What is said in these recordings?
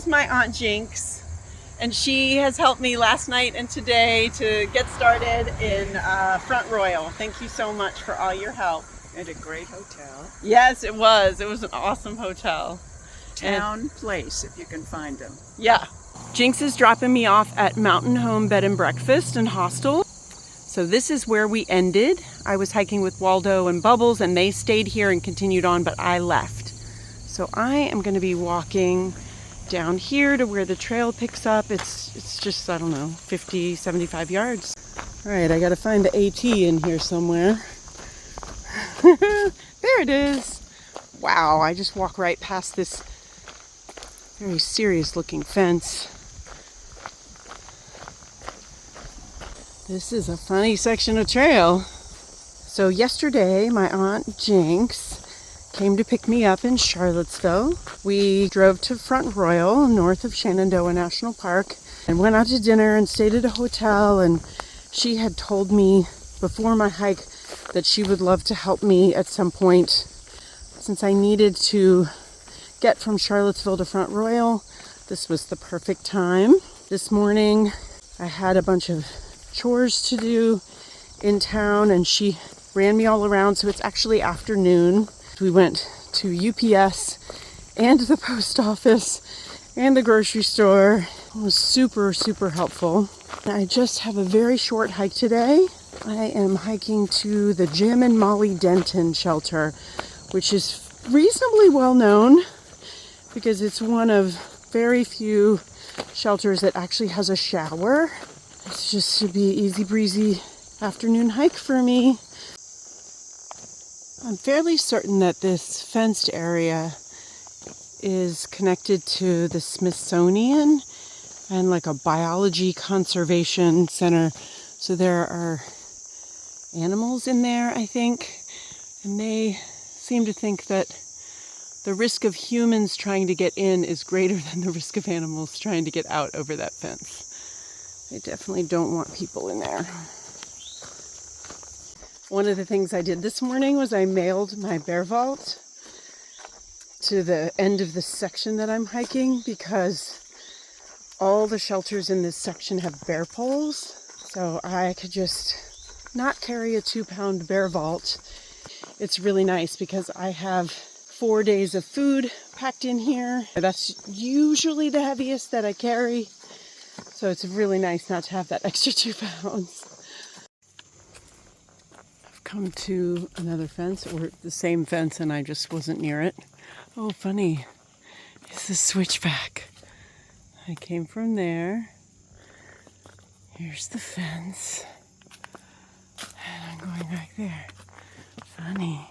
my Aunt Jinx, and she has helped me last night and today to get started in Front Royal. Thank you so much for all your help. And a great hotel. Yes, it was. It was an awesome hotel. Town Place, if you can find them. Yeah. Jinx is dropping me off at Mountain Home Bed and Breakfast and Hostel. So this is where we ended. I was hiking with Waldo and Bubbles, and they stayed here and continued on, but I left. So I am going to be walking down here to where the trail picks up. It's just, I don't know, 50, 75 yards. All right, I got to find the AT in here somewhere. There it is. Wow, I just walk right past this very serious looking fence. This is a funny section of trail. So yesterday, my Aunt Jinx came to pick me up in Charlottesville. We drove to Front Royal, north of Shenandoah National Park, and went out to dinner and stayed at a hotel. And she had told me before my hike that she would love to help me at some point, since I needed to get from Charlottesville to Front Royal. This was the perfect time. This morning, I had a bunch of chores to do in town, and she ran me all around, so it's actually afternoon. We went to UPS and the post office and the grocery store. It was super, super helpful. I just have a very short hike today. I am hiking to the Jim and Molly Denton shelter, which is reasonably well known because it's one of very few shelters that actually has a shower. It's just to be easy breezy afternoon hike for me. I'm fairly certain that this fenced area is connected to the Smithsonian and like a biology conservation center. So there are animals in there, I think, and they seem to think that the risk of humans trying to get in is greater than the risk of animals trying to get out over that fence. They definitely don't want people in there. One of the things I did this morning was I mailed my bear vault to the end of the section that I'm hiking because all the shelters in this section have bear poles. So I could just not carry a 2-pound bear vault. It's really nice because I have 4 days of food packed in here. That's usually the heaviest that I carry. So it's really nice not to have that extra 2 pounds. I've come to another fence, or the same fence, and I just wasn't near it. Oh, funny. It's a switchback. I came from there. Here's the fence. And I'm going back there. Funny.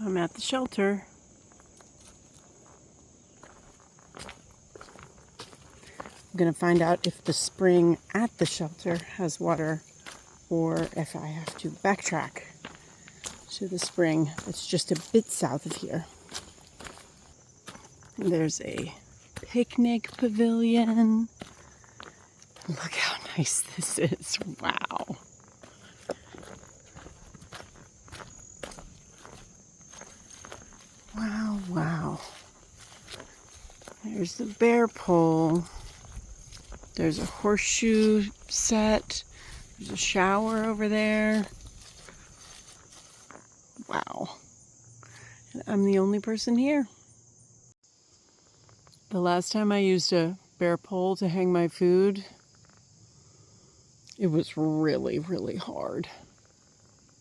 I'm at the shelter. I'm going to find out if the spring at the shelter has water or if I have to backtrack to the spring that's just a bit south of here. There's a picnic pavilion. Look how nice this is. Wow. Wow, wow. There's the bear pole. There's a horseshoe set. There's a shower over there. Wow. And I'm the only person here. The last time I used a bear pole to hang my food, it was really, really hard.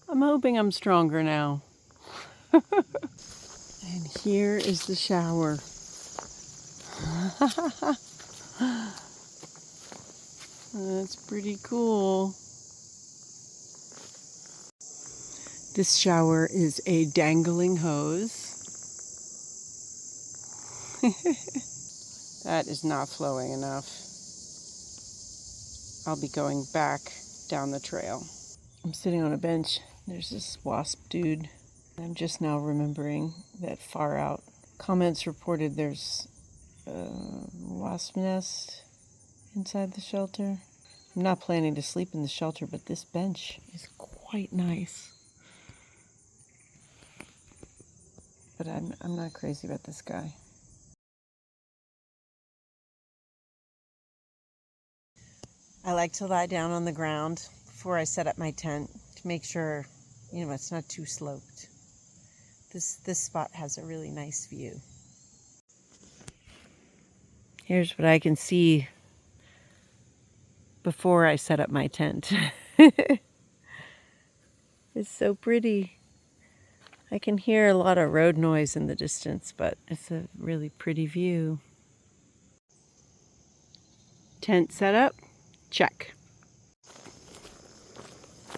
I'm hoping I'm stronger now. And here is the shower. That's pretty cool. This shower is a dangling hose. That is not flowing enough. I'll be going back down the trail. I'm sitting on a bench. There's this wasp dude. I'm just now remembering that far out. Comments reported there's a wasp nest inside the shelter. I'm not planning to sleep in the shelter, but this bench is quite nice. But I'm not crazy about this guy. I like to lie down on the ground before I set up my tent to make sure, it's not too sloped. This spot has a really nice view. Here's what I can see before I set up my tent. It's so pretty. I can hear a lot of road noise in the distance, but it's a really pretty view. Tent set up? Check.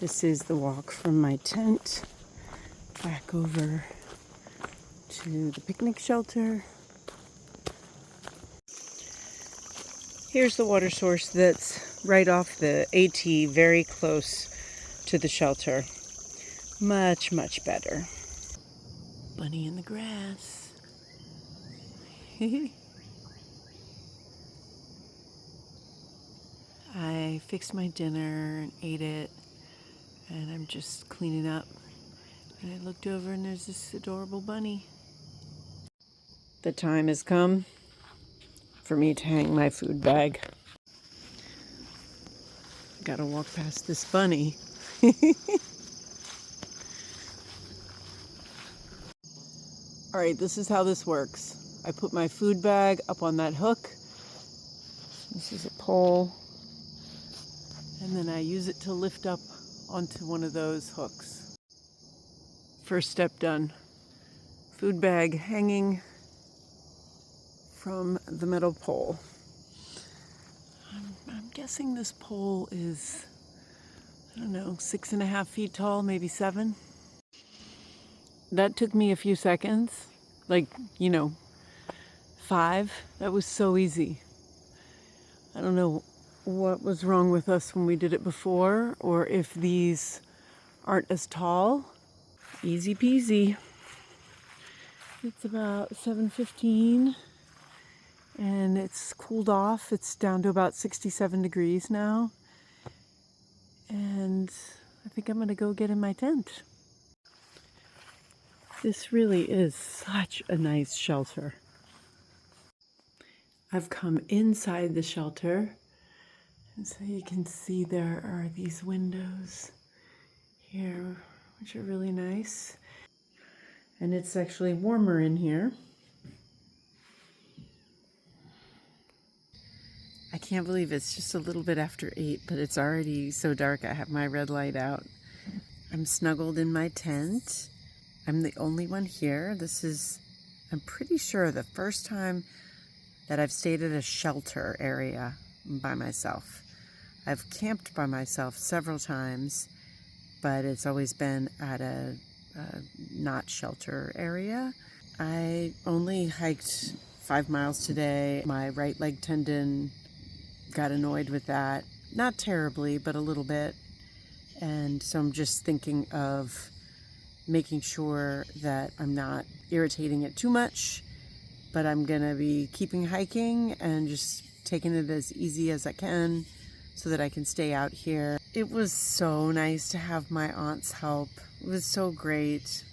This is the walk from my tent back over to the picnic shelter. Here's the water source that's right off the AT, very close to the shelter. Much, much better. Bunny in the grass. I fixed my dinner and ate it, and I'm just cleaning up. And I looked over and there's this adorable bunny. The time has come for me to hang my food bag. I gotta walk past this bunny. All right, this is how this works. I put my food bag up on that hook. This is a pole. And then I use it to lift up onto one of those hooks. First step done. Food bag hanging from the metal pole. I'm guessing this pole is, 6.5 feet tall, maybe 7. That took me a few seconds, 5. That was so easy. I don't know what was wrong with us when we did it before, or if these aren't as tall. Easy peasy. It's about 7:15 and it's cooled off. It's down to about 67 degrees now. And I think I'm gonna go get in my tent. This really is such a nice shelter. I've come inside the shelter, and so you can see there are these windows here, which are really nice. And it's actually warmer in here. I can't believe it's just a little bit after 8, but it's already so dark. I have my red light out. I'm snuggled in my tent. I'm the only one here. This is, I'm pretty sure, the first time that I've stayed at a shelter area by myself. I've camped by myself several times, but it's always been at a not shelter area. I only hiked 5 miles today. My right leg tendon got annoyed with that. Not terribly, but a little bit. And so I'm just thinking of making sure that I'm not irritating it too much, but I'm gonna be keeping hiking and just taking it as easy as I can so that I can stay out here. It was so nice to have my aunt's help. It was so great.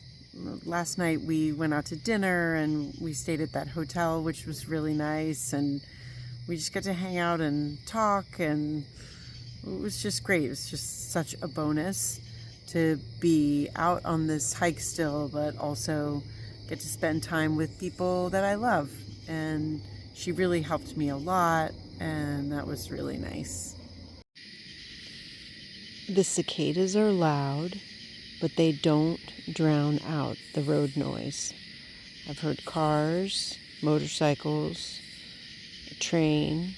last night we went out to dinner and we stayed at that hotel, which was really nice, and we just got to hang out and talk, and it was just great. It was just such a bonus to be out on this hike still, but also get to spend time with people that I love. And she really helped me a lot, and that was really nice. The cicadas are loud, but they don't drown out the road noise. I've heard cars, motorcycles, a train,